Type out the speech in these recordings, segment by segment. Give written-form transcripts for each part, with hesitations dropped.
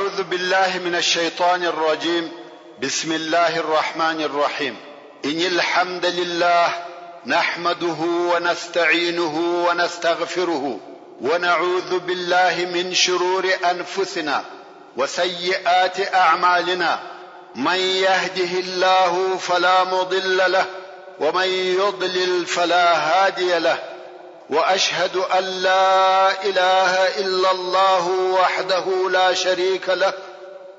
أعوذ بالله من الشيطان الرجيم. بسم الله الرحمن الرحيم. إن الحمد لله نحمده ونستعينه ونستغفره ونعوذ بالله من شرور أنفسنا وسيئات أعمالنا، من يهده الله فلا مضل له ومن يضلل فلا هادي له، وأشهد أن لا إله إلا الله وحده لا شريك له،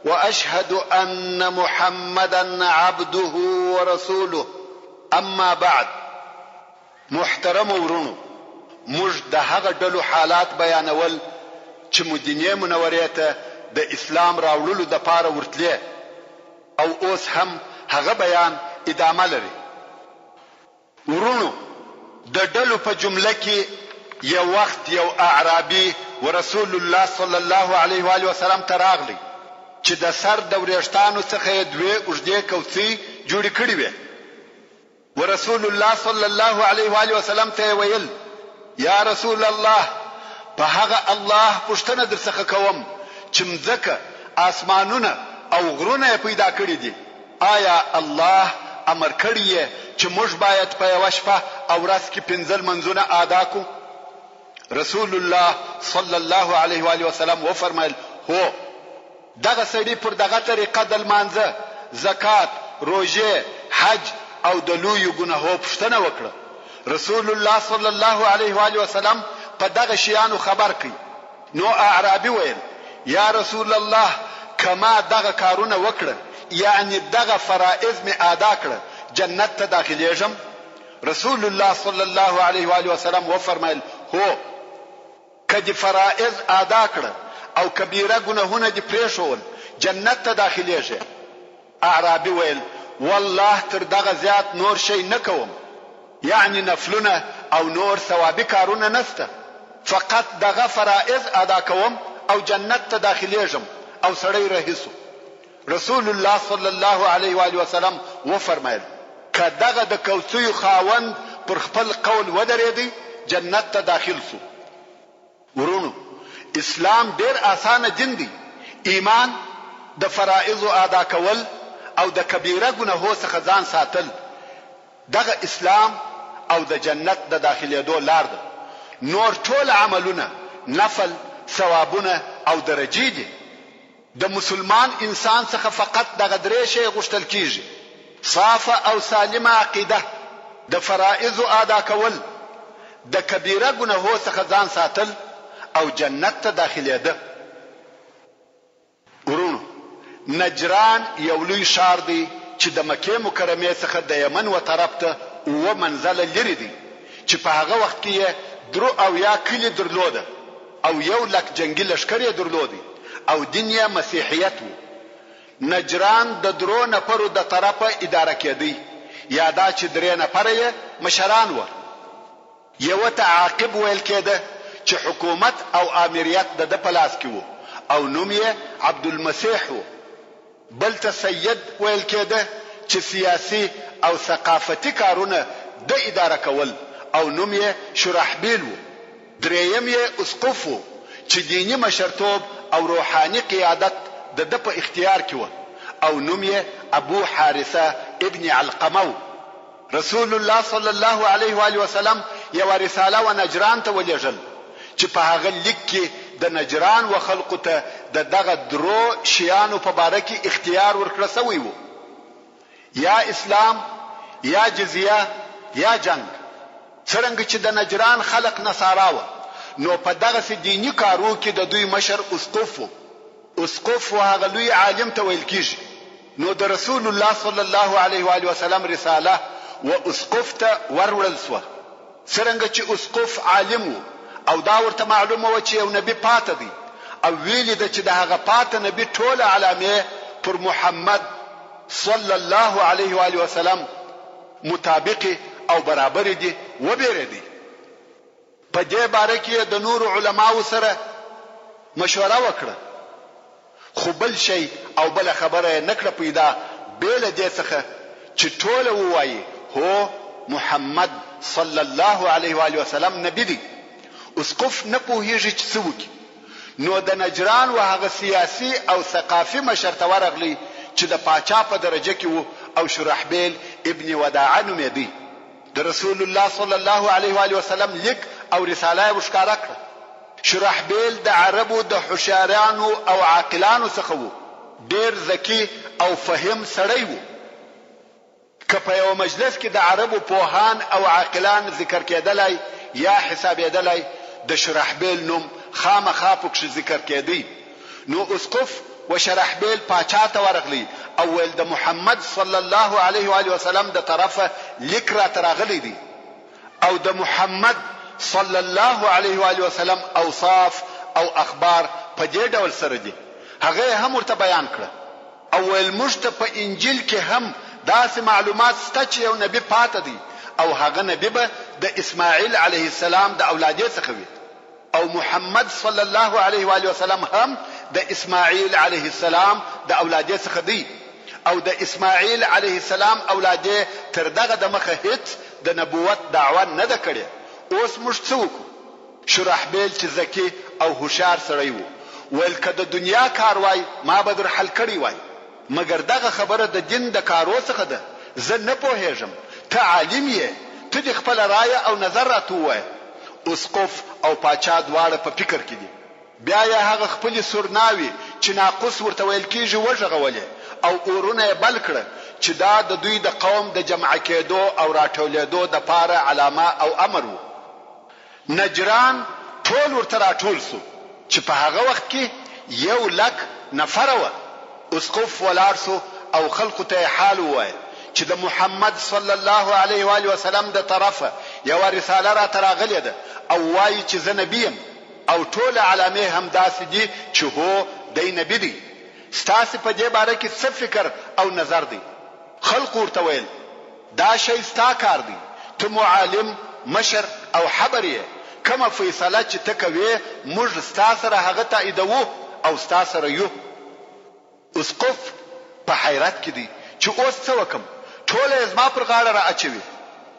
وأشهد أن محمدا عبده ورسوله. أما بعد، محترم ورونو، موږ د هغه ډلو حالات بیانول چې مدینه منورې ته د اسلام راوړلو د پاره ورتلې، او اوس هم هغه بیان ادامه لري. ورونو، د ډلو په جمله کې یو وخت یو اعرابي ورسول الله صلی الله علیه و آله وسلم ته راغلی چې د سر د وریښتانو څخه دوی اوږدې کوڅې جوړې کړې وې. ورسول الله صلی الله علیه و آله وسلم ته ویل: یا رسول الله، په هغه الله پوښتنه درڅخه کوم چې مځکه، آسمانونه او غرونه پیدا کړی دي. آیا الله امر کړی چې موږ باید په یوه شپه او ورځ کې 5 منځونه ادا کړو؟ رسول الله صلی الله علیه و آله وسلم وفرمایل: هو. دغه سړي پر دغه طریقه د لمانځه، زکات، روژه، حج او د لویو ګناهو پوښتنه وکړه. رسول الله صلی الله علیه و آله وسلم په دغه شیانو خبر کړي. نو اعرابي ویل: یا رسول الله، کما دغه کارونه وکړه، یعنی دغه فرائض می ادا کړه، جنت ته داخليږم؟ رسول الله صلی الله علیه و آله وسلم وفرمایل: هو. کدی فرائض ادا کړه او کبیره ګناهونه دي پریښول، جنت ته داخليږي. اعرابي ویل: والله تر دغه زیات نور شي نه کوم، یعنی نفلونه او نور ثوابي کارونه نسته، فقط دغه فرائض ادا کوم او جنت ته داخليږم. او سړی رهیسو. رسول الله صلی الله علیه و آله وسلم وفرمایل: کداغه د کوڅې خاوند پر خپل قول ودرېدی، جنت ته داخل سو. ورونو، اسلام ډیر اسانه دین دی. ایمان، د فرائض ادا کول او د کبیره ګناهو څخه ځان ساتل، دغه اسلام او د جنت د داخليدو لار ده. نور ټول عملونه نفل، ثوابونه او درجې دي. د مسلمان انسان څخه فقط دغه درې شی غوښتل کیږي: صافه او سالمه عقیده، د فرائض ادا کول، د کبیره ګناهو څخه ځان ساتل او جنت ته داخليده. ورونو، نجران یو لوی ښار دی چې د مکه مکرمه څخه د یمن و طرف ته 9 منزله لري دي، چې په هغه وخت کې 3 کلی درلوده او 1 لک جنگي لشکر یې درلودي او دین یې مسیحیت وو. نجران د 3 نفرو د طرفه اداره کېدی، یا دا چې 3 نفر یې مشران وو. یو ته عاقب ویل کېده چې حکومت او امریت د پلاس کې وو او نوم یې عبدالمسیح وو. بل ته سید ویل کېده چې سیاسي او ثقافتي کارونه د اداره کول او نوم یې شرحبیل وو. دریم یې اسقف وو چې دینی مشرتوب او روحاني قیادت د په اختیار کې وو او نوم یې ابو حارثه ابن علقمه. رسول الله صلی الله علیه و آله وسلم یو رساله و نجران ته ولېږل چې په هغه لیک کې د نجران و خلقو ته دغه 3 شیانو په باره کې اختیار ورکړل شوی وو: یا اسلام، یا جزیه، یا جنگ. څرنګه چې د نجران خلق نصارا و، نو په دغه دینی کارو کې د دوی مشر اسقف وو. اسقف هغه لوی عالم ته ویل کیږي. نو د رسول الله صلی الله علیه و آله وسلم رساله و اسقف ته ورول سو. څرنګه چې اسقف عالم وو او دا ورته معلومه و چې یو نبی پاتې دی او ویل د چې دغه پاتې نبی ټول علامه پر محمد صلی الله علیه و آله وسلم مطابق او برابر دي و بیره دي. په دې باره کې د نور علماو سره مشوره وکړه، خو بل شی او بل خبره نکړه پیدا بیل دې څخه چې ټول وایي هو محمد صلی الله علیه و آله وسلم نبی دی. اسقف نه پوهیږي چې څه وکړي، نو د نجران و هغه سیاسي او ثقافي مشر ته ورغلی چې د پاچا په درجه کې وو او شرحبیل ابن وداعه نومېدی. د رسول الله صلی الله علیه و آله وسلم لیک او رساله وشکاره کړه. شرحبیل د عربو د هوښیارانو او عاقلانو څخه وو. ډیر ذکی او فهم سړی وو. که په یو مجلس کې د عربو پوهان او عاقلان ذکر کېدلای یا حسابېدلای د شرحبیل نوم خامخا پکښ ذکر کېدی. نو اسقف و شرحبیل پاچا ته ورغلی او ول د محمد صلی الله علیه و آله وسلم د طرفه لیک را تراغلی دی او د محمد صلی الله علیه و آله وسلم اوصاف او اخبار په دې ډول سره دي. هغه هم ورته بیان کړ او ول مشته په انجیل کې هم داسې معلومات شته چې یو نبی پاتې دی او هغه نبی به د اسماعیل علیه السلام د اولادې څخه وي او محمد صلی الله علیه و آله وسلم هم د اسماعیل علیه السلام د اولادې څخه دی او د اسماعیل علیه السلام اولادې تر دغه د مخه هیڅ د نبوت دعوه نه ده کړې. اوس موږ څه وکړو؟ شرحبیل چې ذکی او هوښیار سړی وو ول که د دنیا کار وای ما به در حل کړی وای، مګر دغه خبره د دین د کارو څخه ده. زه نه پوهېږم، ته عالم یې، ته د خپل رایه او نظر راته ووایه. اسقف او پاچا دواړه په فکر کې دي. بیا یې هغه خپل سورناوي چې ناقص ورته ویل کېږي وژغولې او اورونه یې بل کړه چې دا د دوی د قوم د جمع کېدو او راټولېدو د پاره علامه او امر وو. نجران ټول ورته راټول سو چې په هغه وخت کې 100,000 نفر وو. اسقف ولاړ سو او خلکو ته حال ووایه چې د محمد صلی الله علیه و آله وسلم د طرفه یو رساله را تراغلې ده او وایي چې زه نبی یم او ټول علامې هم داسې دي چې هو دی نبی دی. ستاسو په دې باره کې څه فکر او نظر دی؟ خلق ورته ویل دا شی ستا کار دی، ته معلم مشر او حبر یې، کومه فیصله چې ته کوې موږ ستا سره هغه تاییدوو او ستا سره یو. اسقف په حیرت کې دی چې اوس څه وکم؟ ټول یې زما پر غاړه را اچوي.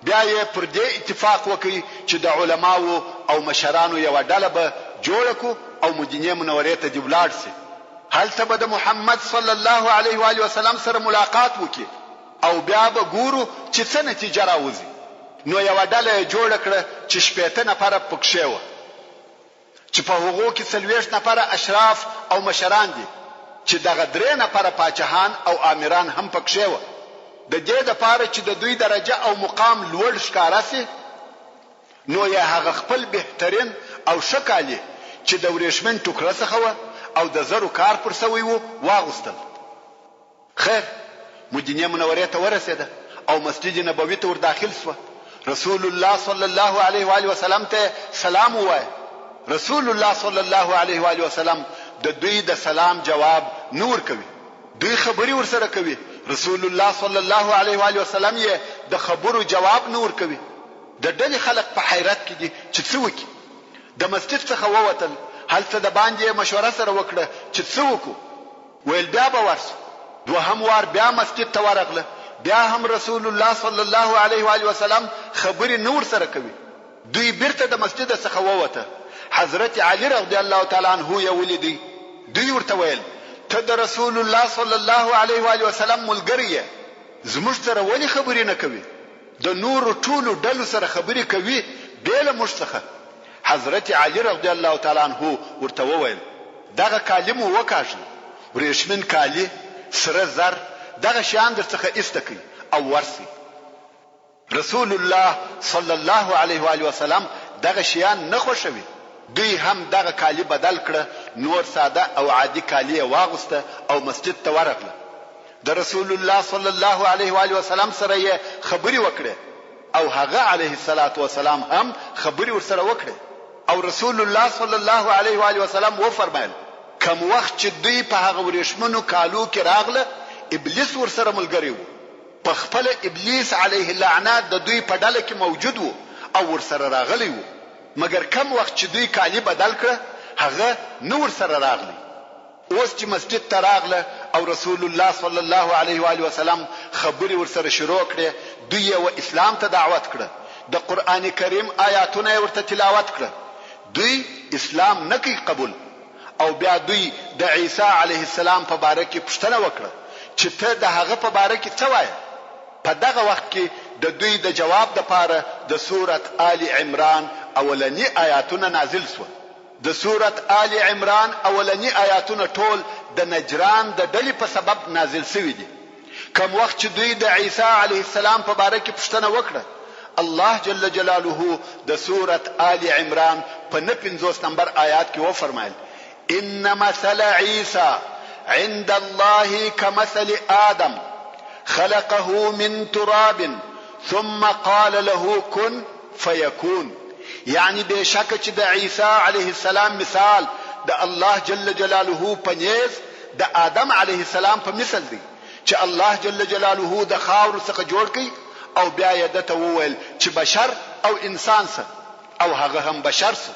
بیا یې پر دې اتفاق وکړي چې د علماو او مشرانو یو ډله به جوړ کړو او مدینه منورې ته دی ولاړ شي. هلته به د محمد صلی الله علیه و آله وسلم سره ملاقات وکړي او بیا به ګورو چې څه نتیجه راوځي. نو یو ډله جوړ کړه چې 80 نفر پکښې و چې په هغو کې 40 نفر اشراف او مشران دي چې دغه 3 نفر پاچاهان او امیران هم پکښې و. د دې لپاره چې د دوی درجه او مقام لوړ ښکارا سي نو یې هغه خپل بهترین او شکالي چې د ورېښمین ټوکر څخه و او د زرو کار پر سوی وو واغوستل. خیر مدینه منورې ته ورسېده او مسجد نبوي ته ور داخل شو. رسول الله صلی الله علیه و آله وسلم ته سلام وایي. رسول الله صلی الله علیه و آله وسلم د دوی د سلام جواب نور کوي، دوی خبري ورسره کوي. رسول الله صلی الله علیه و آله وسلم یې د خبرو جواب نور کوي. د ډلې خلک په حیرت کې دي چې څه وکړي. د مسجد څخه ووتل، هلته د باندې مشوره سره وکړه چې څه وکړو. ویل بیا به ورسو. دوهم وار بیا مسجد ته ورغله، بیا هم رسول الله صلی الله علیه و آله وسلم خبري نور سره کوي. دوی بیرته د مسجد څخه ووته. حضرت علی رضی الله تعالی عنہ یې ولیدي. دوی ورته ویل ته د رسول الله صلی الله علیه و آله وسلم ملګری یې، زموږ سره ولې خبرې نه کوي؟ د نور ټولو ډلو سره خبرې کوي بیل موږ څخه. حضرت علی رضی الله تعالی عنہ ورته وویل دغه کالم وکاږي، ورېښمین کالی، سره زر، دغه شیان درڅخه ایسته کوي او ورسي. رسول الله صلی الله علیه و آله وسلم دغه شیان نه خوښوي. دوی هم دغه کالی بدل کړه، نور ساده او عادي کالی واغسته او مسجد ته ورغله. د رسول الله صلی الله علیه و آله وسلم سره یې خبري وکړه او هغه علیه الصلاة والسلام هم خبري ورسره وکړه او رسول الله صلی الله علیه و آله وسلم و فرمایل کوم وخت چې دوی په هغه ورېښمنو کالو کې راغله ابلیس ورسره ملګری وو. په خپل ابلیس علیه اللعنات د دوی په ډله کې موجود وو او ورسره راغلی وو. مګر کم وخت چې دوی کالی بدل کړه هغه نور سره راغلی. اوس چې مسجد ته راغله او رسول الله صلی الله علیه و آله وسلم خبري ورسره شروع کړه، دوی و اسلام ته دعوت کړه، د قران کریم آیاتونه ورته تلاوت کړه. دوی اسلام نه کوي قبول او بیا دوی د عیسی علیه السلام په باره کې پوښتنه وکړه چې ته د هغه په باره کې څه وایې. په دغه وخت کې د دوی د جواب لپاره د سورت آل عمران اولنی آیاتونه نازل شو. د سورت آل عمران اولنی آیاتونه ټول د نجران د ډلې په سبب نازل شوي دي. کوم وخت چې دوی د عیسی علیه السلام په باره کې پوښتنه وکړه، الله جل جلاله د سورت آل عمران په 50 نمبر آیات کې وفرمایل: ان مثل عیسی عند الله كمثل آدم خلقه من تراب ثم قال له كن فيكون. یعنی بشک چې د عیسی علیه السلام مثال د الله جل جلاله په نیز د آدم علیه السلام په مثل دی چې الله جل جلاله د خاور څخه جوړ کړي او بیا یې دته وویل چې بشر او انسان سره او هغه هم بشر سره.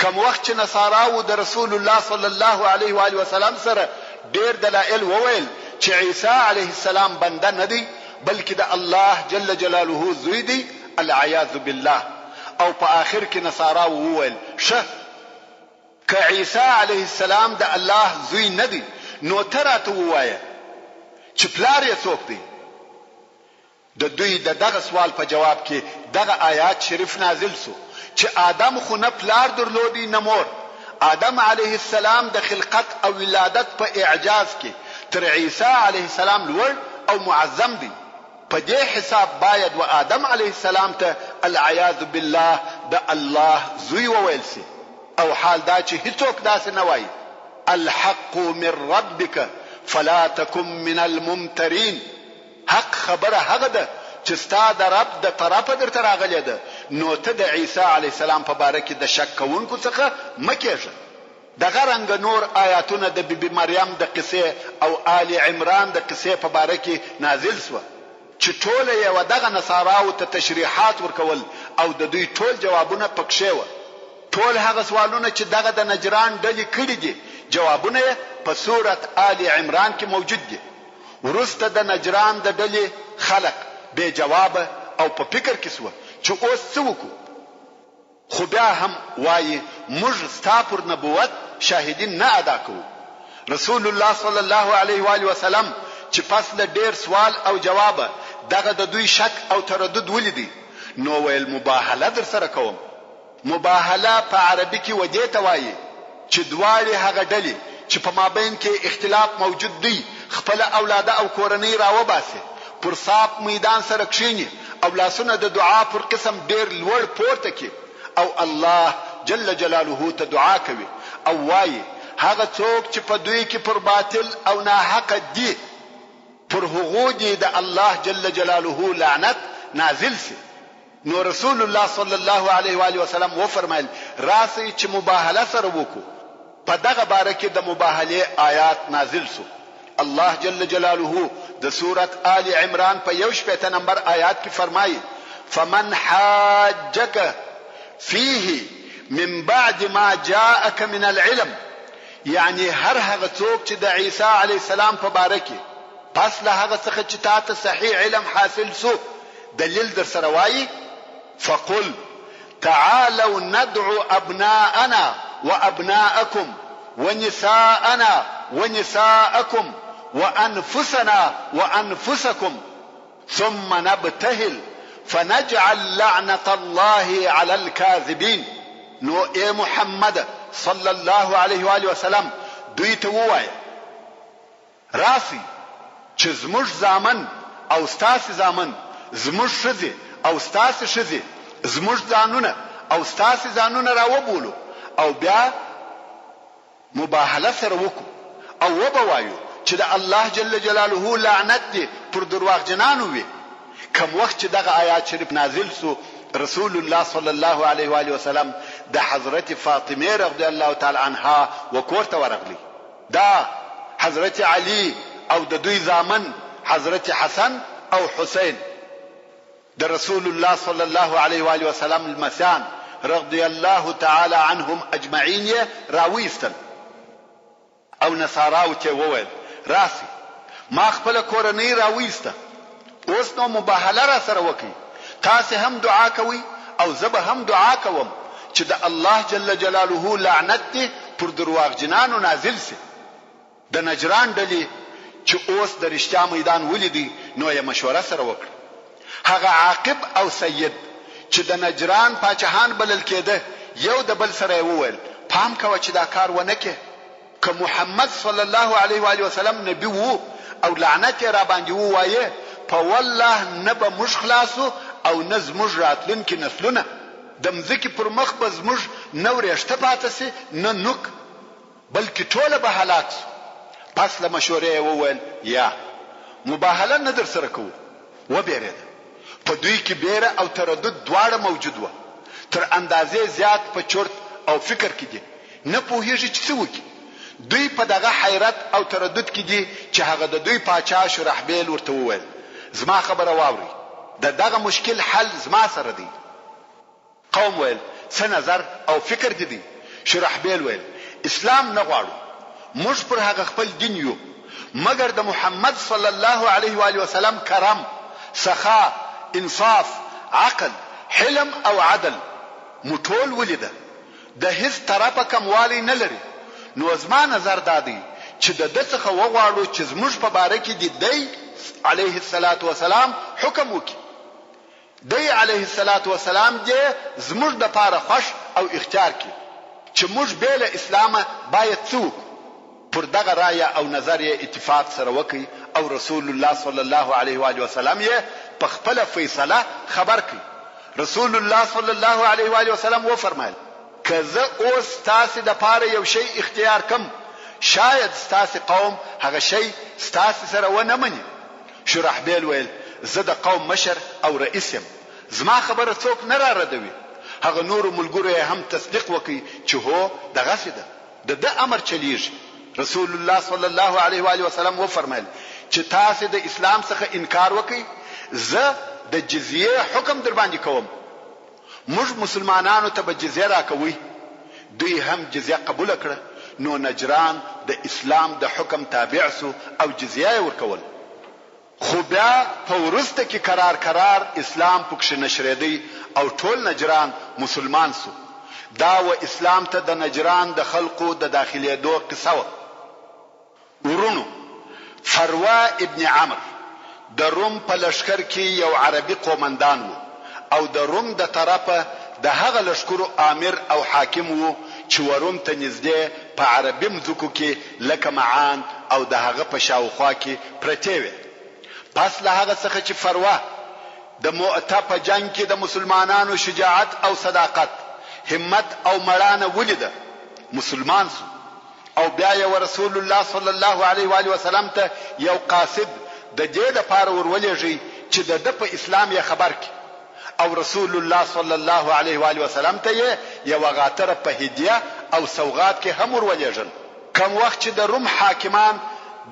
کوم وخت چې نصاراو د رسول الله صلی الله علیه و آله وسلم سره ډیر دلایل وویل چې عیسی علیه السلام بنده نه دی بلکې د الله جل جلاله زوی دی، العیاذ بالله. او په آخر کې نصارا وویل شه که عیسی علیه السلام د الله زوی نه دی نو تراته ووایه چې پلار یې څوک دی. د دوی دغه سوال په جواب کې دغه آیات شریف نازل شو چې آدم خو نه پلار درلودي نه مور. آدم علیه السلام د خلقت او ولادت په اعجاز کې تر عیسی علیه السلام لوړ او معظم دی. په دې حساب باید و آدم علیه السلام ته العیاذ بالله د الله زوی وویل سي. او حال دا چې هیڅوک داسې نه وایي: الحق من ربك فلا تكن من الممترين. حق خبره هغه ده چې ستا د رب د طرفه درته راغلې ده، نو ته د عیسی علیه السلام په باره کې د شک کوونکو څخه مه کېږه. دغه رنګ نور آیاتونه د بیبي مریم د قصې او آل عمران د قصې په باره کې نازل شوه چې ټول یې ودغه نصاراو ته تشریحات ورکول او د دوی ټول جوابونه پکښې و. ټول هغه سوالونه چې دغه د نجران ډلې کړي دي جوابونه یې په سورت آل عمران کې موجود دي. ورسته د نجران د ډلې خلق بے جواب او په فکر کې سو چې اوس څه وکړو. خو بیا هم وایي موږ ستا پر نبوت شاهدین نه ادا کوو. رسول الله صلی الله علیه و آله وسلم چې پس له ډیر سوال او جواب دغه د دوی شک او تردد ولیدي نو ویل مباهله در سره کوم. مباهله په عربي کې ودې ته وایي چې دواړي هغه ډلې چې په مابین کې اختلاف موجود دی خپل اولاده او کورنۍ راوباسي، پر صاف میدان سره کښیني او لاسونه د دعا پر قسم ډیر لوړ پورته کې او الله جل جلاله ته دعا کوي او وایي هغه څوک چې په دوی کې پر باطل او ناحق دي پر هغو دي د الله جل جلاله لعنت نازل سي. نو رسول الله صلی الله علیه و آله وسلم و فرمایل راسي چې مباهله سره وکړو. په دغه باره کې د مباهله آیات نازل سو. الله جل جلاله د سورت آل عمران په 1 نمبر آیات کې فرمایي: فمن حاجك فيه من بعد ما جاءك من العلم. یعنی هر هغه څوک چې د عیسی علیه السلام په باره کې پس له هغه څخه چې تاسو صحیح علم حاصل سو دلیل در سره وایي فقل تعالوا ندعو ابناءنا وابناءكم ونساءنا ونساءكم وانفسنا وانفسكم ثم نبتهل فنجعل لعنة الله على الكاذبين. نو اے محمد صلی الله علیه و آله وسلم دوی ته ووایه راسي چې زموږ زامن او ستاسو زامن، زموږ ښځې او ستاسو ښځې، زموږ ځانونه او ستاسو ځانونه راوبولو او بیا مباهله سره وکړو او وبوایو چې د الله جل جلاله لعنت دی پر درواغجنانو وي. کوم وخت چې دغه آیات شریف نازل سو رسول الله صلی الله علیه و آله وسلم د حضرت فاطمه رضی الله تعالی عنها وکورته ورغلی. دا حضرت علی او د دوی زامن حضرت حسن او حسین د رسول الله صلی الله علیه و آله وسلم المسان رضی الله تعالی عنهم اجمعین راويستل او نصاراو ته وویل راسي ما خپل کورنۍ راويسته اوس نو مباهله را سره وکي، تاسو هم دعا کوي او زه به هم دعا کوم چې د الله جل جلاله لعنت دې پر درواغجنانو نازل سي. د نجران ډلې چې اوس د رښتیا میدان ولیدي نو یې مشوره سره وکړه. هغه عاقب او سید چې د نجران پاچاهان بلل کېده یو د بل سره وویل پام کوه چې دا کار ونه کې. که محمد صلی الله علیه و آله وسلم نبی وو او لعنت را باندې ووایه په والله نه به موږ خلاصو او نه زموږ راتلونکي نسلونه. د مځکې پر مخ به زموږ نه ورېښته پاتې سي نه نوک بلکې ټوله به هلاک سو. پس له مشورې یې وویل یا مباهله نه در سره کوو. وبېرېده. په دوی کې بیره او تردد دواړه موجود وه. تر اندازې زیات په چرت او فکر کې دي نه پوهېږي چې څه وکړي. دوی په دغه حیرت او تردد کې دي چې هغه د دوی پاچا شرحبیل ورته وویل زما خبره واوري دغه مشکل حل زما سره دی. قوم ویل څه نظر او فکر دي دي. شرحبیل ویل اسلام نه غواړو، موږ پر هغه خپل دین یو، مګر د محمد صلی الله علیه و آله وسلم کرم، سخا، انصاف، عقل، حلم او عدل مو ټول ولیده. د هیڅ طرفه کموالی نه لري. نو زما نظر دادی چې د څخه وغواړو چې زموږ په باره کې دی علیه الصلاة والسلام حکم وکړي. دی علیه الصلاة والسلام دې زموږ د پاره خوش او اختیار کړي چې موږ به له اسلامه باید څوک پر دغه رائے او نظر اتفاق سره وکړي او رسول الله صلی الله علیه و آله وسلم یې په خپل فیصله خبر کړي. رسول الله صلی الله علیه و آله وسلم و فرمایل که زه اوس تاسو د پاره یو شی اختیار کم شاید تاسو قوم هغه شی تاسو سره و نه مني. شرحبیل ویل زه د قوم مشر او رئیس یم، زما خبره څوک نه را ردوي. هغه نور ملګرو هم تصدیق وکړي چې هو دغه څه ده د امر چلیږي. رسول الله صلی الله علیه و آله وسلم و فرمایل چې تاسو د اسلام څخه انکار وکړي زه د جزیه حکم در باندې کوم. موږ مسلمانانو ته به جزیه راکوي. دوی هم جزیه قبول کړه. نو نجران د اسلام د حکم تابع سو او جزیه ورکول. خو بیا په ورسته کې قرار اسلام پکښ نشریدي او ټول نجران مسلمان سو. دا و اسلام ته د نجران د خلقو د داخليدو قصه و. ورونو فروه ابن عمرو د روم په لشکر کې یو عربي قومندان وو او د روم د طرفه د هغه لشکرو امیر او حاکم وو چې وروم ته نږدې په عربي مځکو کې لکه معان او د هغه په شاوخوا کې پرته وي. پس له هغه څخه چې فروه د مؤته په جنگ کې د مسلمانانو شجاعت او صداقت، همت او مړانه ولیده، مسلمان سو. او بیا یې رسول الله صلی الله علیه و آله وسلم ته یو قاصد د دې لپاره ورولېږي چې د په اسلام یې خبر کړي. او رسول الله صلی الله علیه و آله وسلم ته یو غاتره په هدیه او سوغات کې هم ورولېږل. کوم وخت چې د روم حاکمان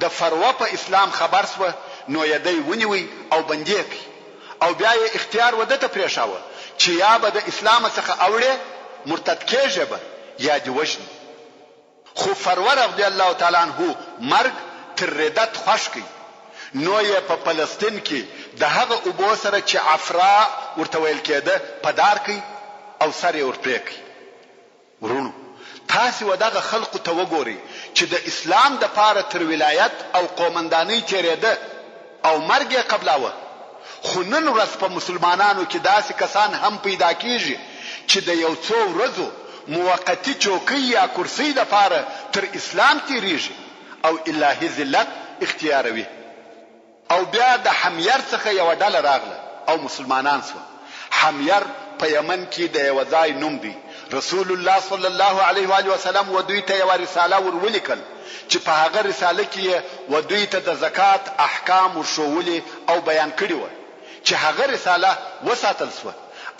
د فروه په اسلام خبر سو نو یې دی ونیوي او بندي کړي او بیا یې اختیار وده ته پریښاوه چې یا به د اسلام څخه اوړي مرتد کېږي به یا دی وژني. خو فروه رضی الله تعالی عنہ مرګ تر ردت خوش کړي. نو یې په فلسطین کې د هغه ابو سره چې عفرا ورته ویل کېده په دار کې او سر یې ورپرې کړي. ورونو تاسو ودغه خلق ته وګورئ چې د اسلام د پاره تر ولایت او قومندانۍ تیرېده او مرګ یې قبلاوه. خو نن ورځ په مسلمانانو کې داسې کسان هم پیدا کیږي چې د یو څو ورځو موقتی چوکۍ یا کرسۍ د پاره تر اسلام تیریږي او الهي ذلت اختیاروي. او بیا د حمیر څخه یو ډله راغله او مسلمانان سو. حمیر په یمن کې د یو ځای نوم دی. رسول الله صلی الله علیه و آله وسلم و دوی ته یو رساله ورولېکل چې په هغه رساله کې و دوی ته د زکات احکام ورشولې او بیان کړي و چې هغه رساله وساتل سو.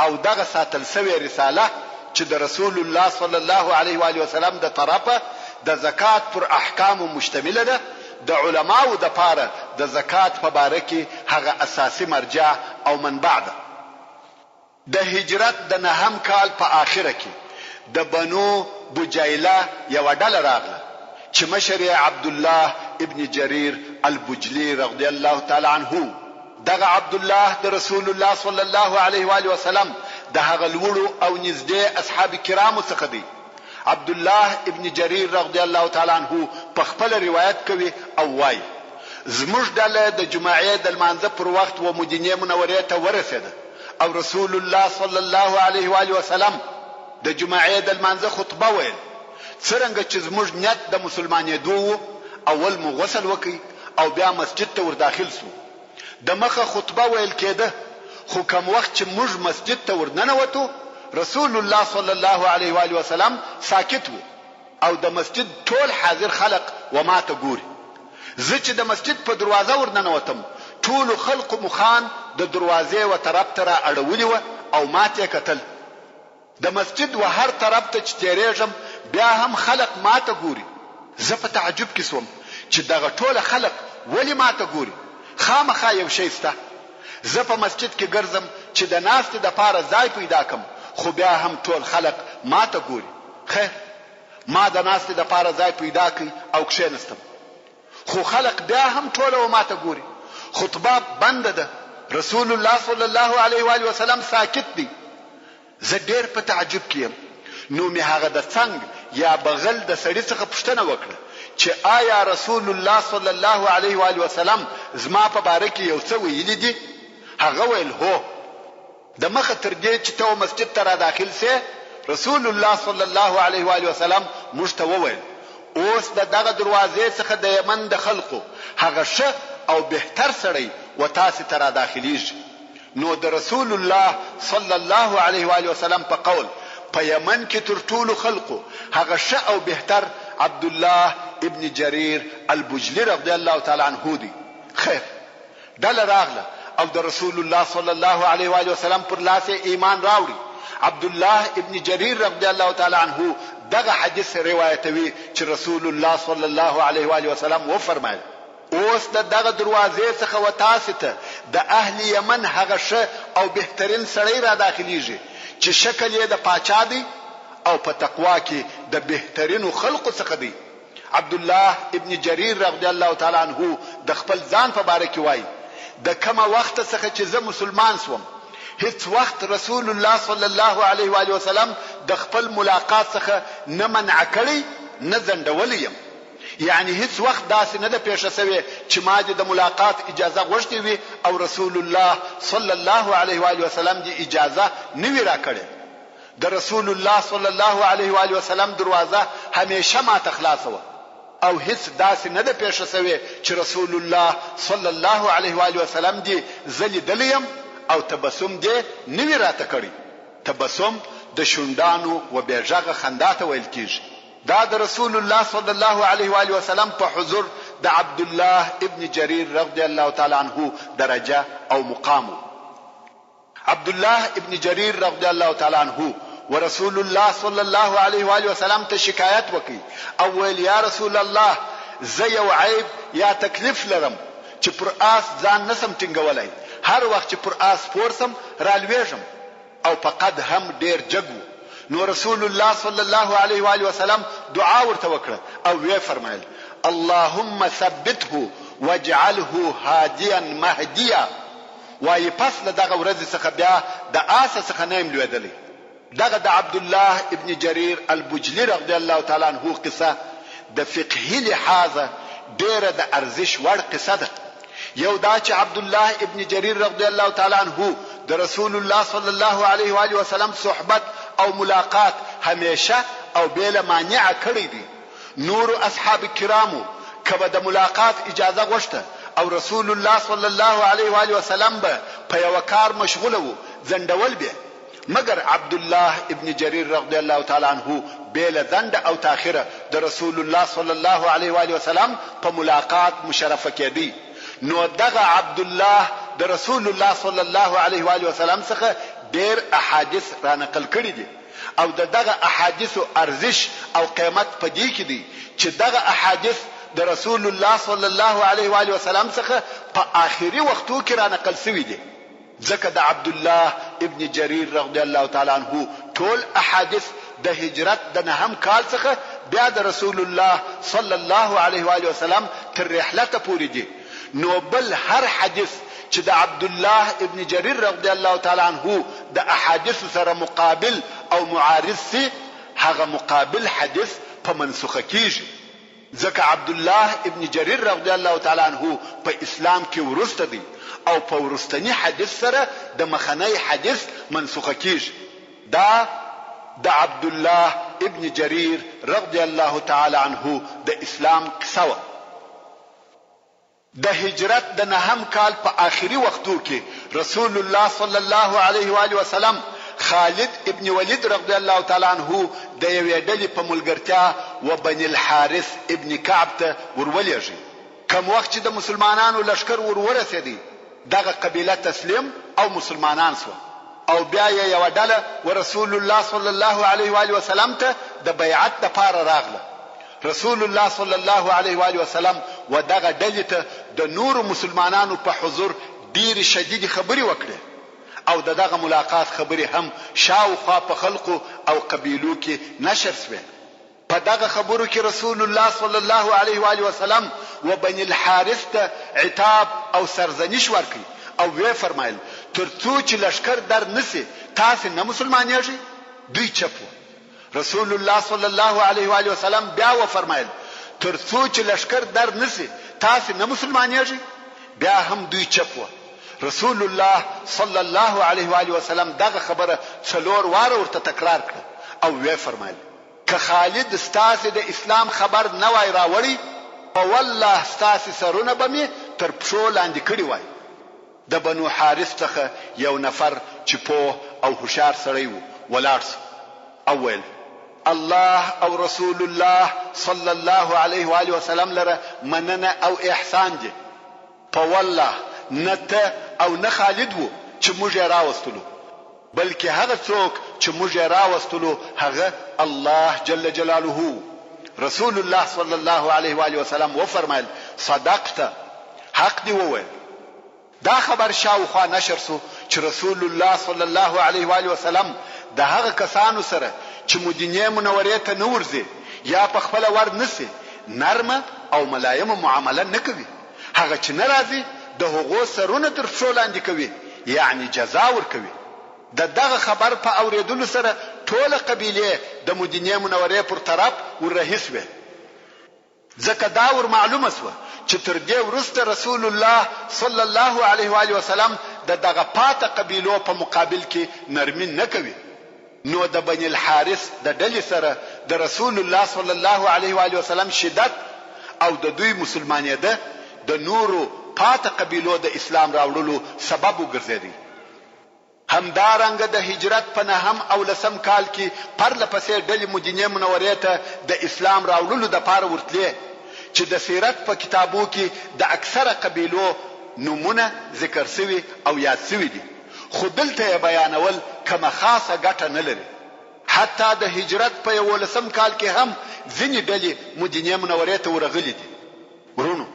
او دغه ساتل سوی رساله چې د رسول الله صلی الله علیه و آله وسلم د طرفه د زکات پر احکام مشتمله ده. د علماو د پاره د زکات په باره کې هغه اساسي مرجع او منبع ده. د هجرت د نهم کال په آخره کې د بنو بجیله یو ډله راغله چې مشر عبد الله ابن جرير البجلی رضی الله تعالی عنه. دغه عبد الله د رسول الله صلی الله علیه و آله وسلم د هغه لوړو او نږدې اصحاب کرامو څخه دی عبد الله ابن جرير رضی الله تعالی عنہ په خپل روایت کوي او وايي زموږ ډله د جمعې د لمانځه پر وخت و مدینه منورې ته ورسېده او رسول الله صلی الله علیه و آله وسلم د جمعې د لمانځه خطبه ویل. څرنګه چې زموږ نیت د مسلمانېدو اول مو غسل وکړي او بیا مسجد ته ور داخل سو. د مخه خطبه ویل کېده خو کوم وخت چې موږ مسجد ته ورننوتو رسول الله صلی الله علیه و آله وسلم ساکت وو او د مسجد ټول حاضر خلق و ما ته ګوري. زه چې د مسجد په دروازه ورننوتم ټول خلق مخان د دروازې و طرف ته را اړولې و او ما ته کتل. د مسجد و هر طرف ته چې تیرېږم بیا هم خلق ما ته ګوري. زه په تعجب کې سوم چې دغه ټول خلق ولی ما ته ګوري. خامخا یو شی سته. زه په مسجد کې ګرځم چې د ناستې د پاره ځای پیدا کم خو بیا هم ټول خلق ما ته ګوري. خیر ما د ناستې د پاره ځای پیدا کړ او کښېنستم خو خلق بیا هم ټول و ما ته ګوري. خطبه بنده ده. رسول الله صلی الله علیه و آله وسلم ساکت دی. زه ډېر په تعجب کې یم. نو مې هغه د څنګ یا بغل د سړي څخه پوښتنه وکړه چې آیا رسول الله صلی الله علیه و آله وسلم زما په باره کې یو څه ویلي دي؟ هغه ویل هو. د مخه تر دې چې ته مسجد ته را داخل سې رسول الله صلی الله علیه و آله وسلم موږ ته وویل اوس دغه دروازې څخه د یمن د خلقو هغه ښه او بهتر سړی و تاسو ته را داخليږي. نو د رسول الله صلی الله علیه و آله وسلم په قول په یمن کې تر ټولو خلقو هغه ښه او بهتر عبد الله ابن جرير البجلي رضی الله تعالی عنہ دی. خیر دل راغله او د رسول الله صلی الله علیه و آله وسلم پر لاس ایمان راوړي. عبد الله ابن جرير رضی الله تعالی عنہ دغه حدیث روایتوي چې رسول الله صلی الله علیه و آله وسلم و فرمایل اوس دغه دروازې څخه و تاسو ته د اهل یمن هغه ښه او بهترین سړی را داخليږي چې شکل یې د پاچا دی او په تقوا کې د بهترینو خلقو څخه دی. عبد الله ابن جرير رضی الله تعالی عنہ د خپل ځان په باره کې وایي د کومه وخت څخه چې زه مسلمان سوم هیڅ وخت رسول الله صلی الله علیه و آله وسلم د خپل ملاقات څخه نه منع کړی نه ځنډولی یم. یعنی هیڅ وخت داسې نه ده پیښه شوې چې ما د ملاقات اجازه غوښتې وي او رسول الله صلی الله علیه و آله وسلم دې اجازه نه وی راکړې. د رسول الله صلی الله علیه و آله وسلم دروازه همیشه ما ته خلاصه وه او هیڅ داسې نه ده پیښه شوې چې رسول الله صلی الله علیه و آله وسلم دې زلیدلیم او تبسم دې نه وی راته کړی. تبسم د شونډانو و بیرغه خندا ته ویل کیږي. دا د رسول الله صلی الله علیه و آله وسلم په حضور د عبد الله ابن جرير رضی الله تعالی عنہ درجه او مقام. عبد الله ابن جرير رضی الله تعالی عنہ ورسول الله صلی الله علیه و آله وسلم ته شکایت وکي او ویل یا رسول الله زه یو عیب یا تکلیف لرم چې پر آس ځان نسم ټینګولای. هر وخت چې پر آس پورسم را لويږم او فقد هم ډیر جګو. نو رسول الله صلی الله علیه و آله وسلم دعا ورته وکړه او وی فرمایل اللهم ثبته واجعله هاديا مهديا. وای پس له دغه ورځ څخه بیا د آس څخه نه ملوېدلی. دغه د عبد الله ابن جرير البجلي رضی الله تعالی عنہ قصه د فقهي لحاظه ډیره د ارزش وړ قصه ده. یو دا چې عبد الله ابن جرير رضی الله تعالی عنہ د رسول الله صلی الله علیه و آله وسلم صحبت او ملاقات همیشه او بلا مانع کړی دي. نور اصحاب کرامو کبه د ملاقات اجازه غوښته او رسول الله صلی الله علیه و آله وسلم به په یو کار مشغول وو زندول به مگر عبد الله ابن جرير رضی الله تعالی عنہ بلا زند او تاخيره د رسول الله صلی الله علیه و آله وسلم په ملاقات مشرفه کړي. نو دغه عبد الله د رسول الله صلی الله علیه و آله وسلم څخه ډیر احادیث را نقل کړي دي او دغه احادیث ارزش او قیمت په دې کې دي چې دغه احادیث د رسول الله صلی الله علیه و آله وسلم څخه په آخري وختو کې را نقل شوی دي. ځکه د عبد الله ابن جرير رضی الله تعالی عنہ ټول احادیث د هجرت د نهم کال څخه بیا د رسول الله صلی الله علیه و آله وسلم تر رحلته پورې دي. نو بل هر حدیث چې د عبد الله ابن جرير رضی الله تعالی عنہ د احادیث سره مقابل او معارض سي هغه مقابل حدیث په منسوخه کیږي. ځکه عبد الله ابن جریر رضی الله تعالی عنه په اسلام کې ورسته دی او په ورستنی حدیث سره د مخنی حدیث منسوخه کیږي. دا د عبد الله ابن جریر رضی الله تعالی عنه د اسلام قصه و. د هجرت د نهم کال په آخري وختو کې رسول الله صلی الله علیه و آله وسلم خالد ابن ولید رضی الله تعالی عنه د یوې ډلې په ملګرتیا و بني الحارث ابن کعب ته ورولېږي. کوم وخت چې د مسلمانانو لشکر ورورسېدی دغه قبیله تسلیم او مسلمانان سو او بیا یو ډله ورسول الله صلی الله علیه و آله وسلم ته د بیعت لپاره راغله. رسول الله صلی الله علیه و آله وسلم و دغه ډلې ته د نور مسلمانانو په حضور ډیر شدید خبري وکړه او دغه ملاقات خبري هم شاوخوا په خلقو او قبیلو کې نشر شوه. په دغه خبرو کې رسول الله صلی الله علیه و آله وسلم و بني الحارث ته عتاب او سرزنش ورکړي او وی فرمایل ترڅو چې لشکر در نسی تاسو نه مسلمانېږئ. دوی چپو. رسول الله صلی الله علیه و آله وسلم بیا و فرمایل ترڅو چې لشکر در نسی تاسو نه مسلمانېږئ. بیا هم دوی چپو. رسول الله صلی الله علیه و آله وسلم دغه خبره څلور واره ورته تکرار کړ او وی فرمایل که خالد ستاسو د اسلام خبر نه وای راوړی په والله ستاسو سرونه به می تر پښو لاندې کړی وای. د بنو حارث څخه یو نفر چې په او هوشار سړی وو ولاړ اول الله او رسول الله صلی الله علیه و آله وسلم لره مننه او احسان دي. په والله نته او نه خالد وو چې موږ راوستلو بلکې هغه څوک چې موږ راوستلو هغه الله جل جلاله. رسول الله صلی الله علیه و آله وسلم و فرمایل صدقت حق دی وویل. دا خبر شاوخوا نشر سو چې رسول الله صلی الله علیه و آله وسلم د هغه کسانو سره چې مدینه منورې ته نه ورځي یا په خپل ور نسی نرمه او ملایمه معامله نه کوي. هغه چې ناراضي د هغو سرونه تر څو لاندې کوي یعنی جزا ور کوي. دغه خبر په اوریدلو سره ټول قبیله د مدینه منورې پر طرف ورهیس وي. ځکه دا ور معلومه سو چې تر دې ورسته رسول الله صلی الله علیه و آله وسلم دغه پاته قبیلو په مقابل کې نرمي نه کوي. نو د بني الحارث د ډلې سره د رسول الله صلی الله علیه و آله وسلم شدت او د دوی مسلمانېده د نورو پاته قبیلو د اسلام راوړلو سبب وګرځېدی. همدارنګه د هجرت په نهم او لسم کال کې پرلپسې ډلې مدینه منورې ته د اسلام راوړلو د پاره ورتلې چې د سیرت په کتابو کې د اکثره قبیلو نمونه ذکر شوی او یاد شوی دي خو دلته بیانول کومه خاصه ګټه نه لري. حتی د هجرت په 11 کال کې هم ځینې ډلې مدینه منورې ته ورغلي دي. ورونو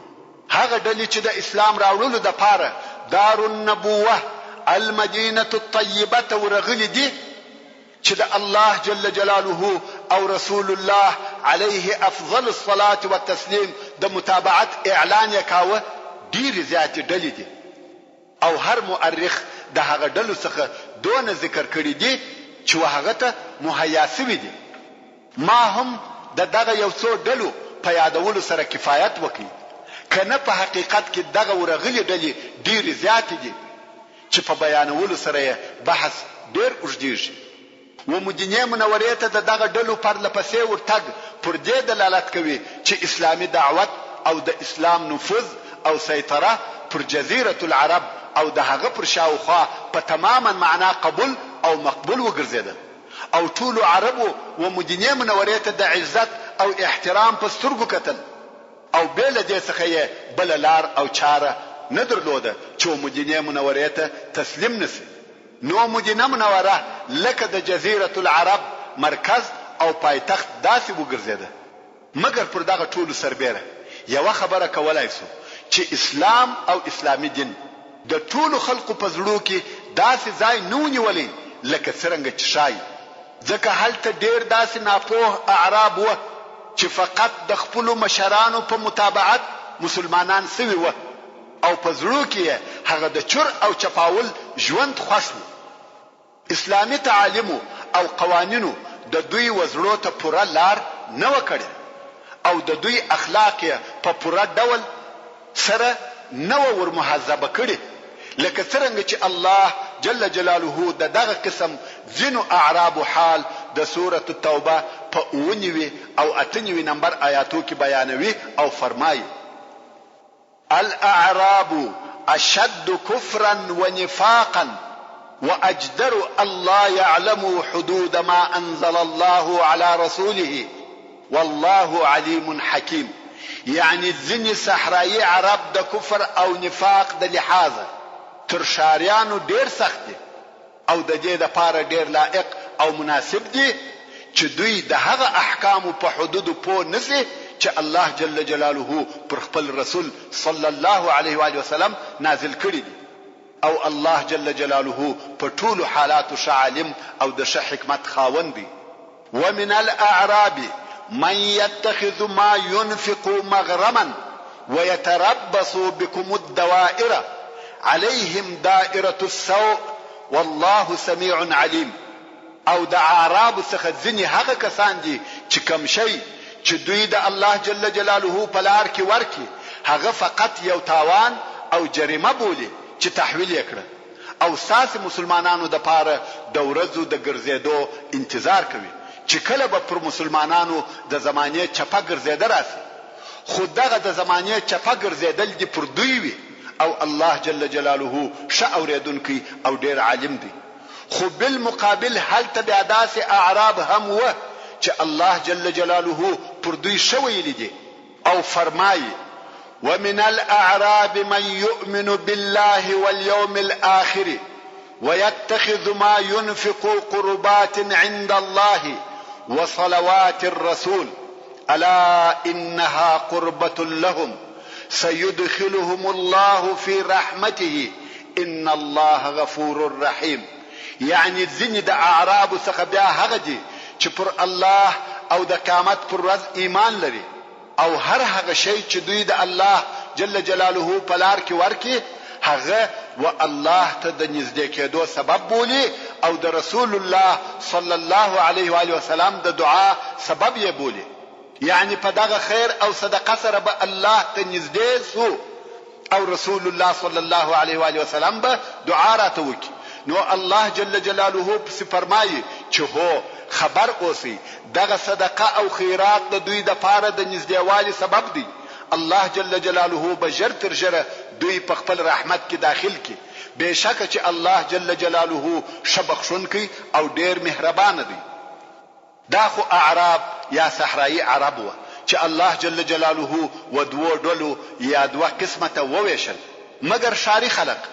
هغه ډلې چې د اسلام راوړلو د پاره دار النبوه المدینه الطیبه ته ورغلي دي چې د الله جل جلاله او رسول الله علیه افضل الصلاه والتسلیم د متابعت اعلان یکاوه ډیر زیات ډلې دي او هر مؤرخ د هغه ډلو څخه دون ذکر کړی دي چې هغه ته مهیا شوی دي. ما هم دغه یو څو ډلو په یادولو سره کفایت وکړي کنه په حقیقت کې دغه ورغلي ډلې ډیر زیات دي چې په بیانولو سره بحث ډیر اوږدېږي. و مدینه منورې ته دغه ډلو پرلپسې ورتګ پر دې دلالت کوي چې اسلامي دعوت او د اسلام نفوذ او سيطره پر جزيره العرب او د هغه پر شاوخوا په تماما معنا قبول او مقبول وګرځیده او ټول عربو و مدینه منورې ته د عزت او احترام په سترګو کتل او بل دې څخه بل لار او چاره نه درلوده چې مدینه منورې ته تسلیم نسی. نو مدینه منوره لکه د جزيره العرب مرکز او پایتخت داسې وګرځیده. مګر پر دغه ټولو سربېره یو خبره کولای سو چې اسلام او اسلامي دین د ټولو خلقو په زړه کې داسې ځای نه ونیولې لکه څنګه چې شای. ځکه هلته ډیر داسې ناپوه اعراب و چې فقط د خپل مشرانو په متابعت مسلمانان سوي و او په زړه کې هغه د چور او چپاول ژوند خوښ و. اسلامي تعالیم او قوانینو د دوی وزړو ته پوره لار نه وکړي او د دوی اخلاق په پوره ډول سره نه ور محذبه کړي لکه څنګه چې الله جل جلاله دغه قسم ځینو اعراب حال د سوره التوبه په 19 او 98 نمبر آیاتو کې بیانوي او فرمایي الاعراب اشد كفرا ونفاقا واجدر الله يعلم حدود ما انزل الله على رسوله والله عليم حكيم يعني ځینې صحرایي عرب د کفر او نفاق د لحاظه تر شاریانو ډیر سخت دي او د دې لپاره ډیر لائق او مناسب دي چې دوی د هغه احکام په حدود پوه نشي چې الله جل جلاله پر خپل رسول صلی الله علیه و آله وسلم نازل کړی دي او الله جل جلاله په ټولو حالاتو عالم او د حکمت خاوند دی ومن الاعراب من يتخذ ما ينفق مغرما ويتربص بكم الدوائر عليهم دائرة السوء والله سميع عليم او د اعراب څخه ځینې هغه کسان دي چې کوم شی چې دوی د الله جل جلاله په لار کې ورکی هغه فقط یو تاوان او جریمه بولی چې تحویل یکړه او ساس مسلمانانو د پاره د ورځو د ګرځېدو انتظار کوي چې کله به پر مسلمانانو د زمانه چپه ګرځېدل راسي خو دغه د زمانه چپه ګرځېدل دي پر دوی وي او الله جل جلاله اوریدونکي او ډیر عالم دی خو بالمقابل هل تبع داس اعراب هم و چې الله جل جلاله پر دوی شوی لیدي او فرمایي ومن الاعراب من يؤمن بالله واليوم الاخر ويتخذ ما ينفق قربات عند الله وصلوات الرسول الا انها قربة لهم سيدخلهم الله في رحمته ان الله غفور رحيم يعني ځینې د اعراب څخه بیا هغه دي چې پر الله او د قیامت پر ورځ ایمان لري او هر هغه شی چې دوی د الله جل جلاله په لار کې ورکی هغه و الله ته د نږدې کېدو سبب بولی او د رسول الله صلی الله علیه و آله وسلم د دعا سبب یې بولی یعنی په دغه خیر او صدقه سره به الله ته نږدې سو او رسول الله صلی الله علیه و آله وسلم به دعا راته وکړي نو الله جل جلاله په فرمایي چې هو خبر اوسئ دغه صدقه او خیرات د دوی د پاره د نږدېوالي سبب دی الله جل جلاله بجر تر جره دوی په خپل رحمت کې داخل کی بشک چې الله جل جلاله شبخشونکی او ډیر مهربان دی دا خو اعراب یا صحرایی عرب و چې الله جل جلاله ودو ډلو یا دوه قسمه وویشل مگر شاری خلق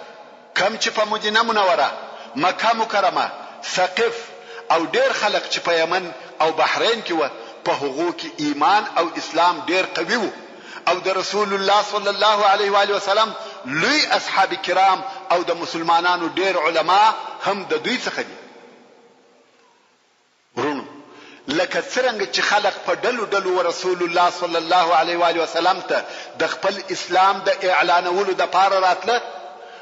کم چې په مدینه منوره مکه مکرمه ثقف او ډیر خلق چې په یمن او بحرین کې و په حقوق ایمان او اسلام ډیر قوي وو او د رسول الله صلی الله علیه و آله وسلم لوی اصحاب کرام او د مسلمانانو ډیر علما هم د دوی څخه دي ورونو لکه څنګه چې خلق په ډلو ډلو رسول الله صلی الله علیه و آله وسلم ته د خپل اسلام د اعلانولو د پاره راتله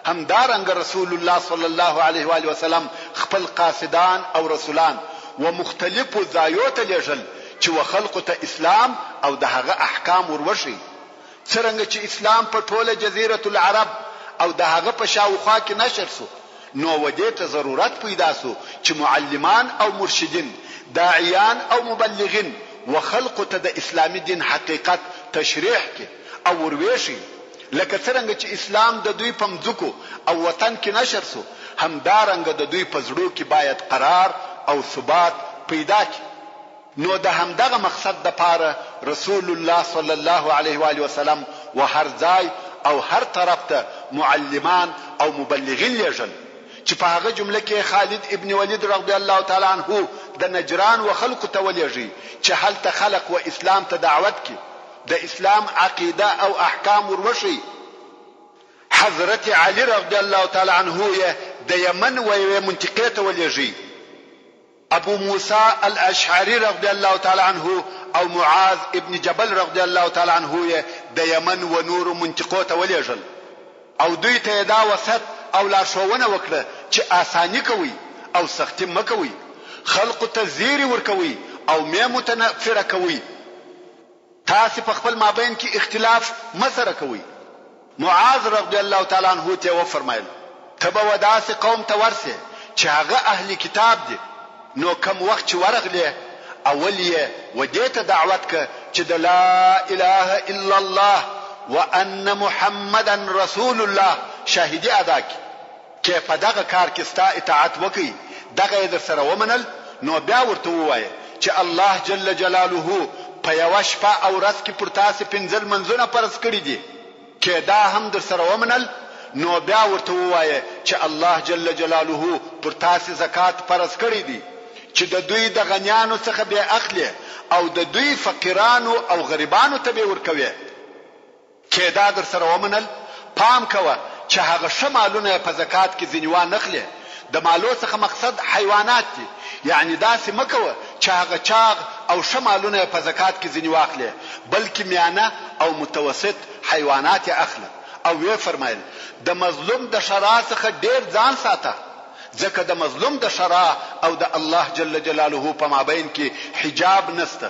هم دارنګ رسول الله صلی الله علیه و آله وسلم خپل قاصدان او رسولان ومختلفو ځایو ته لېږل چې وخلقو ته اسلام او د هغه احکام وروشي څنګه چې اسلام په ټوله جزیره العرب او د هغه په شاوخوا کې نشر سو نو ودې ته ضرورت پیدا سو چې معلمان او مرشدین داعیان او مبلغین وخلقو ته د اسلامي دین حقیقت تشریح کې او وروشي لکه څنګه چې اسلام د دوی په مځکو او وطن کې نشر سو هم دارنګ د دوی په زړه کې باید قرار او ثبات پیدا کړي نو د همدغه مقصد د پاره رسول الله صلی الله علیه و آله وسلم و هر ځای او هر طرف ته معلمان او مبلغین لېږل چې په هغه جمله کې خالد ابن ولید رضی الله تعالی عنہ د نجران و خلق ته ولېږي چې هلته خلق و اسلام ته دعوت کړي د اسلام عقیده او احکام وروشي حضرت علی رضی الله تعالی عنہ د یمن و منطقه ته ولېږي ابو موسی الاشعری رضی الله تعالی عنہ او معاذ ابن جبل رضی الله تعالی عنہ د یمن و نور منطقه ته ولېږل او دوی ته دا وسط او لارښوونه وکړه چې آسانی کوي او سختی مکوي خلق ته زیری ورکوي او مې متنفره کوي. تاسو په خپل مابین کې اختلاف مسره کوي. معاذ رضی الله تعالی عنہ ته و فرمایل ته به وداسې قوم ته ورسې چې هغه اهلی کتاب دي، نو کم وخت چې ورغله اول یې ودې ته دعوت ک چې د لا اله الا الله وان محمدا رسول الله شاهدی ادا کې په دغه کار کې ستا اطاعت وکړي، دغه در سره ومنل، نو بیا ورته ووایه چې الله جل جلاله په یو شپه او ورځ کې پر تاسو 15 منځونه فرض کړی دي، کې دا هم در سره ومنل، نو بیا ورته ووایه چې الله جل جلاله پر تاسو زکات فرض کړی دي چې د دوی د غنیانو څخه به اخلي او د دوی فقیرانو او غریبانو ته به ورکوي، کې دا در سره ومنل. پام کوه چې هغه شمالونه په زکات کې ځنیوان نخلي. د مالو څخه مقصد حیوانات دي، یعنی داسې مکوه چې هغه چاغ او شمالونه په زکات کې ځنی واخلي، بلکې میانه او متوسط حیوانات اخلي. او وی فرمایل د مظلوم د شرع څخه ډیر ځان ساته، ځکه د مظلوم د شرع او د الله جل جلاله په مابین کې حجاب نسته.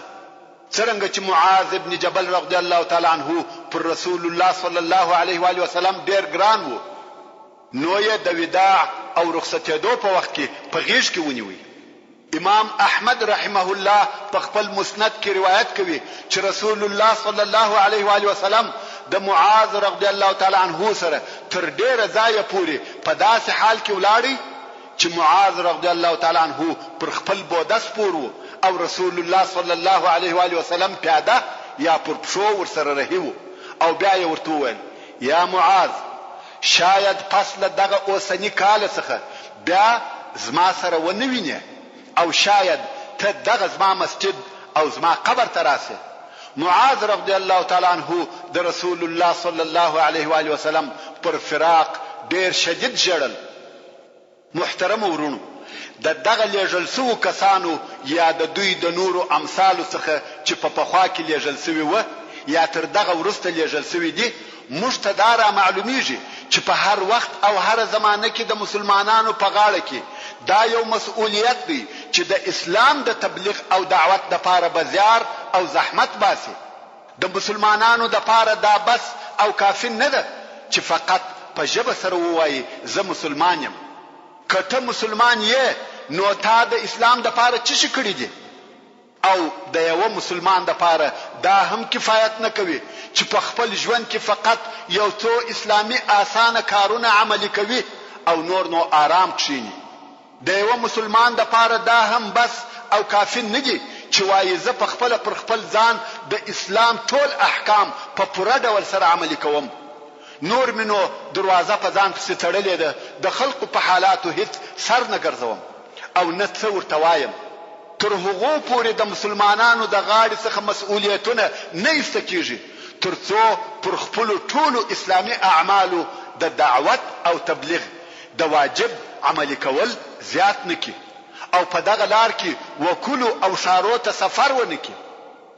څنګه چې معاذ ابن جبل رضی الله تعالی عنہ پر رسول الله صلی الله علیه و آله وسلم ډیر ګران وو، نو یې د وداع او رخصتېدو په وخت کې په غیږ کې ونیوي. امام احمد رحمه الله په خپل مسند کې روایت کوي چې رسول الله صلی الله علیه و آله وسلم د معاذ رضی الله تعالی عنہ سره تر ډیره ځای پورې په داسې حال کې ولاړی چې معاذ رضی الله تعالی عنہ پر خپل بوده سپور وو او رسول الله صلی الله علیه و آله وسلم پیاده یا پر پښو ورسره رهیو. او بیا یې ورته وویل یا معاذ، شاید پس له دغه اوسنی کال څخه بیا زما سره ونه وینې او شاید ته دغه زما مسجد او زما قبر ته راسې. معاذ رضی الله تعالی عنہ د رسول الله صلی الله علیه و آله وسلم پر فراق ډیر شدید ژړل. محترم ورونو، د دغه لیږل سوو کسانو یا د دوی د نورو امثالو څخه چې په پخوا کې لیږل سوي وه یا تر دغه وروسته لیږل سوي دي، موږ ته دا را معلومیږي چې په هر وخت او هر زمانه کې د مسلمانانو په غاړه کې دا یو مسؤلیت دی چې د اسلام د تبلیغ او دعوت د پاره بزیار او زحمت باسي. د مسلمانانو د پاره دا بس او کافی نه ده چې فقط په ژبه سره ووایي زه مسلمان یم. کته مسلمان یې نو تا د اسلام د پاره څه شي کړی دي؟ او د یو مسلمان د پاره دا هم کفایت نه کوي چې په خپل ژوند کې فقط یو څو اسلامي آسانه کارونه عملي کوي او نور نو آرام کښینی. د یو مسلمان د پاره دا هم بس او کافی نه دي چې وایي زه په خپل پر خپل ځان د اسلام ټول احکام په پوره ډول سره عملي کوم، نور منو دروازه په ځان پسې تړلې ده، د خلقو په حالاتو هیڅ سر نه ګرځوم او نه څه ورته وایم. تر هغو پورې د مسلمانانو د غاړې څخه مسؤلیتونه نه ایسته کیږي تر څو پر خپلو ټولو اسلامي اعمالو د دعوت او تبلیغ د واجب عملي کول زیات نکي او په دغه لار کې وکولو او شارو ته سفر ونکي.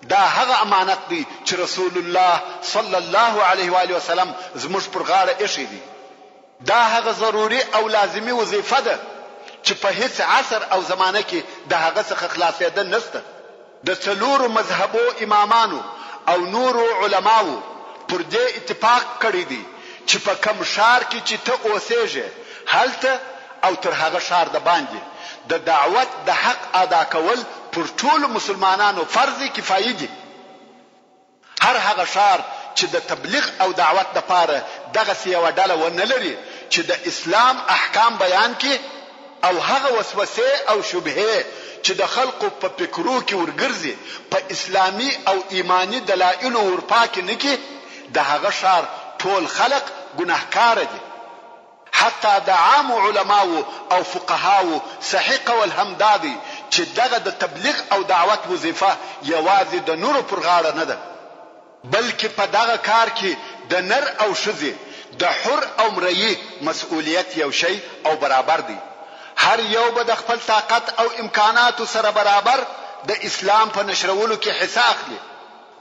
دا هغه امانت دی چې رسول الله صلی الله علیه و آله وسلم زموږ پر غاړه ایښی دی. دا هغه ضروري او لازمي وظیفه ده چې په هیڅ عصر او زمانه کې د هغه څخه خلاصېدل نشته. د څلورو مذهبو امامانو او نورو علماو پر دې اتفاق کړی دی چې په کوم شار کې چې ته اوسېږې هلته او تر هغه شار د باندې د دعوت د حق ادا کول پر ټولو مسلمانانو فرض کفایي دي. هر هغه شار چې د تبلیغ او دعوت لپاره دغه یو ډله ونه لري چې د اسلام احکام بیان کړي او هغه وسوسه او شبهه چې د خلقو په فکرو کې ورګرځي په اسلامي او ایمانی دلایل ورپاک نه کې، د هغه شار ټول خلق ګناهکار دي. حتی د عام علماو او فقهاو صحیح قول هم دادي چې دغه د تبلیغ او دعوت وظیفه یوازې د نورو پر غاړه نه ده، بلکې په دغه کار کې د نر او ښځې د حر او مرئی مسؤلیت یو شی او برابر دی. هر یو به د خپل طاقت او امکاناتو سره برابر د اسلام په نشرولو کې حصہ اخلي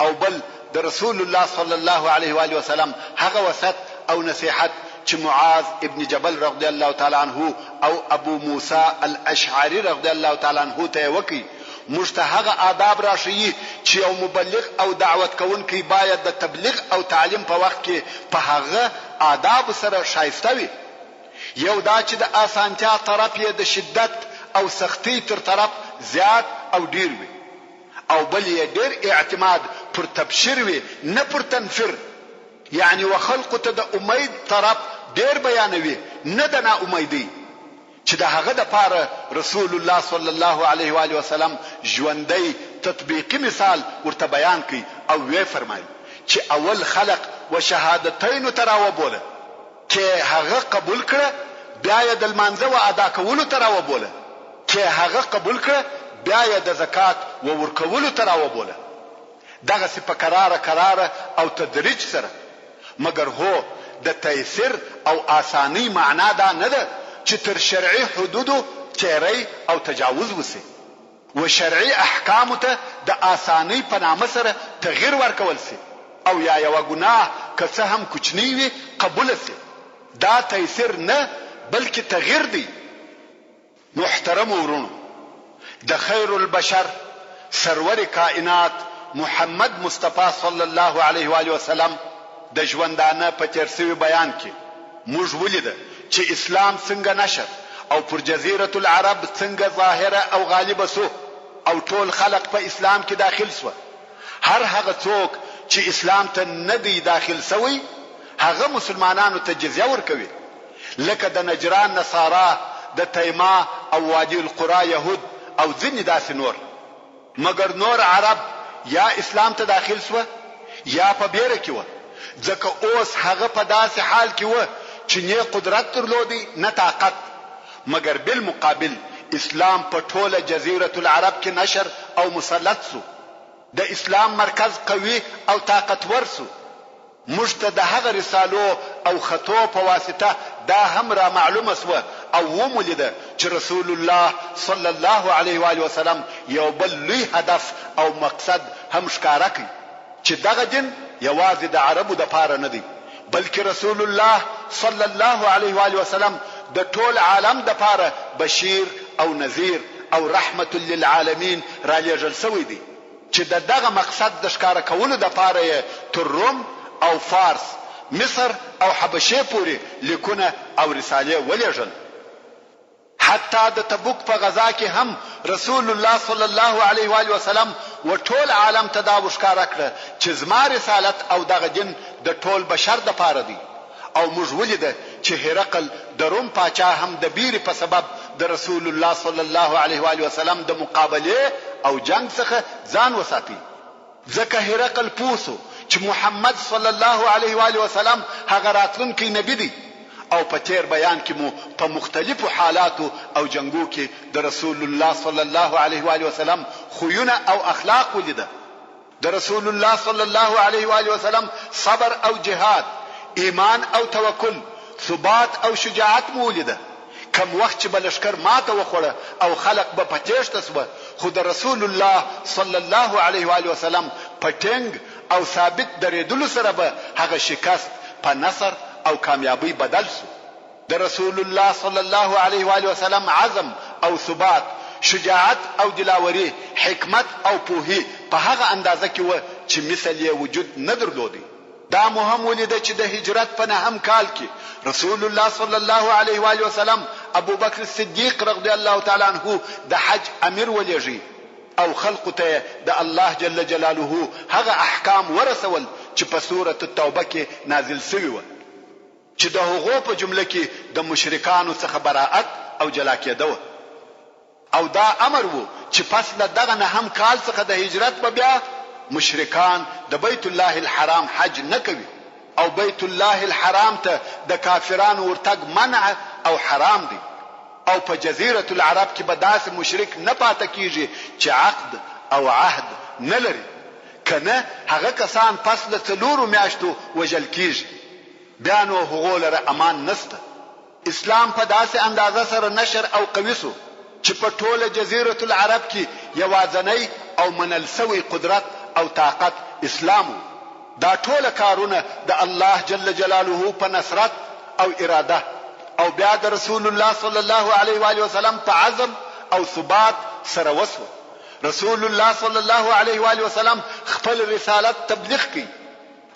او بل د رسول الله صلی الله علیه و آله وسلم هغه وصیت او نصیحت چې معاذ ابن جبل رضی الله تعالی عنہ او ابو موسی الاشعری رضی الله تعالی عنہ ته وکي موږ ته هغه آداب راشي چې یو مبلغ او دعوت کوونکی باید د تبلیغ او تعلیم په وخت کې په هغه آداب سره شایسته وي. یو دا چې د آسانتیا طرف یې د شدت او سختی تر طرف زیات او ډیر وي، او بل یې ډیر اعتماد پر تبشیر وي نه پر تنفر، یعنی وخلق ته د امید طرف ډیر بیانوي نه د نا امیدي، چې د هغه د پاره رسول الله صلی الله علیه و آله وسلم ژوندۍ تطبیقی مثال ورته بیان کړي او وی فرمایي چې اول خلق و شهادتین تراو بوله چې هغه قبول کړه، بیا یې د لمانځه و ادا کولو تراو بوله، چې هغه قبول کړه بیا یې د زکات و ورکولو تراو بوله. دغه څه په قرار او تدریج سره، مگر هو د تیسیر او آسانی معنا دا نه ده چې تر شرعي حدودو تیری او تجاوز وسی، و شرعي احکام ته د آسانی په نامه سره تغییر ورکول سي، او یا یو ګناه که څه هم کوچنی وي قبول سي. دا تیسیر نه بلکې تغییر دی. محترم ورونو، د خیر البشر سرور کائنات محمد مصطفی صلی الله علیه و آله وسلم د ژوندانه په ترسوي بیان کې موږ ولیده چې اسلام څنګه نشر او پر جزیره العرب څنګه ظاهره او غالبه سو، او ټول خلق په اسلام کې داخل سو. هر هغه څوک چې اسلام ته نه دی داخل سوی هغه مسلمانانو ته جزیه ورکوي، لکه د نجران نصارا، د تیما او وادي القرا يهود او ځینې داسې نور. مگر نور عرب یا اسلام ته داخل سو یا په بیره کې و، ځکه اوس هغه په داسې حال کې و چې نه قدرت درلودي نه طاقت. مگر بالمقابل اسلام په ټوله جزیره العرب کې نشر او مسلط سو، د اسلام مرکز قوي او طاقتور سو. موږ ته د هغه رسالو او خطو په واسطه دا هم را معلومه سو او ومولیده چې رسول الله صلی الله علیه و آله وسلم یو بل لوی هدف او مقصد هم ښکارا کړ، چې دغه دین یوازې د عربو د پاره نه دی، بلکې رسول الله صلی الله علیه و آله وسلم د ټول عالم د پاره بشیر او نذیر او رحمت للعالمین را لېږل شوی دی، چې دغه مقصد د ښکارا کولو د پاره تر روم او فارس، مصر او حبشه پورې لیکونه او رساله ولېږل. حتی د تبوک په غزا کې هم رسول الله صلی الله علیه و آله وسلم و ټول عالم ته دا وښکارا کړ چې زما رسالت او دغه دین د ټول بشر د پاره دی. او موږ ولیده چې هرقل د روم پاچا هم د بیرې په سبب د رسول الله صلی الله علیه و آله وسلم د مقابله او جنگ څخه ځان وساتي، ځکه هرقل پوسو چې محمد صلی الله علیه و آله وسلم هغه راتلونکی نبی دی. او په تیر بیان کې مو په مختلفو حالاتو او جنگو کې د رسول الله صلی الله علیه و آله وسلم خوونه او اخلاق ولیده. د رسول الله صلی الله علیه و آله وسلم صبر او جهاد، ایمان او توکل، ثبات او شجاعت مولیده. کم وخت چې بلشکر ماته وخوړه او خلق به پټېشته سو، خو د رسول الله صلی الله علیه و آله وسلم پټنګ او ثابت درېدلو سره به هغه شکست په نصر او کامیابی بدل سو. د رسول الله صلی الله علیه و آله وسلم عزم او ثبات، شجاعت او دلاوري، حکمت او پوهی په هغه اندازه کې و چې مثل یې وجود نه درلودي. دا مهم ولیده چې د هجرت په نهم کال کې رسول الله صلی الله علیه و آله وسلم ابو بکر صدیق رضی الله تعالی عنہ د حج امیر ولېږي او خلق ته د الله جل جلاله هغه احکام ورسول چې په سوره التوبه کې نازل شوی و، چې د هغو په جمله کې د مشرکانو څخه براءت او جلا کېده. او دا امر وو چې پس له دغه نهم کال څخه د هجرت په بیا مشرکان د بیت الله الحرام حج نه کوي، او بیت الله الحرام ته د کافرانو ورتګ منع او حرام دی. او په جزیره العرب کې به داسې مشرک نه پاتې کیږي چې عقد او عهد نه لري، کنه هغه کسان پس له 4 میاشتو وجل کیږي، بیا نو هغه لره امان نشته. اسلام په داسې اندازه سره نشر او قوي سو چې په ټوله جزیره العرب کې یوازنی او منل سوی قدرت او طاقت اسلام. دا ټول کارونه د الله جل جلاله په نصرت او اراده او بیا د رسول الله صلی الله علیه و آله وسلم په عزم او ثبات سره وسو. رسول الله صلی الله علیه و آله وسلم خپل رسالت تبلیغ کړي،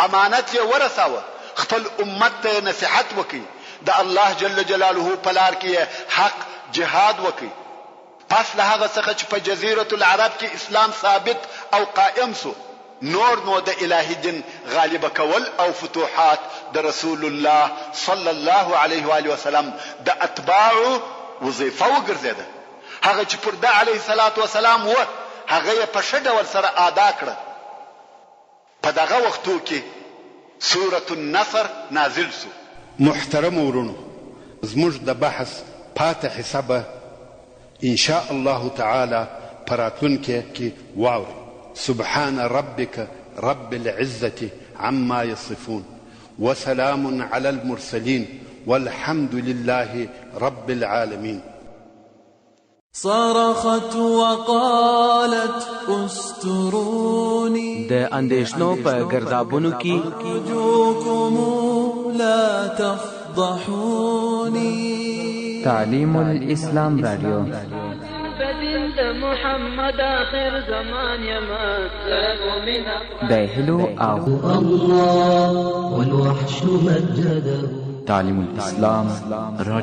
امانت یې ورساوه، خپل امت ته نصیحت وکړي، د الله جل جلاله په لار کې حق جهاد وکړي. پس له هغه څخه چې په جزیرة العرب کې اسلام ثابت او قائم سو، نور نو د الهي دین غالب کول او فتوحات د رسول الله صلی الله علیه و آله وسلم د اتباعو وظیفه وګرځیده. هغه چې پر د علیه الصلاۃ والسلام و هغه یې په ښه ډول سره ادا کړه. په دغه وختو کې سورة النصر نازل سو. محترم ورونو، زموږ د بحث پاتې حسابه ان شاء الله تعالی پراتونکي کې واوري. سبحان ربك رب العزة عما يصفون وسلام على المرسلين والحمد لله رب العالمين. صرخت وقالت استروني د اندیشنو په ګردابونو کې ارجوكم لا تفضحوني. تعلیم الاسلام رادیو بدل محمد آخر زمان يما د هلو او الله والوحش مجده. تعلیم الاسلام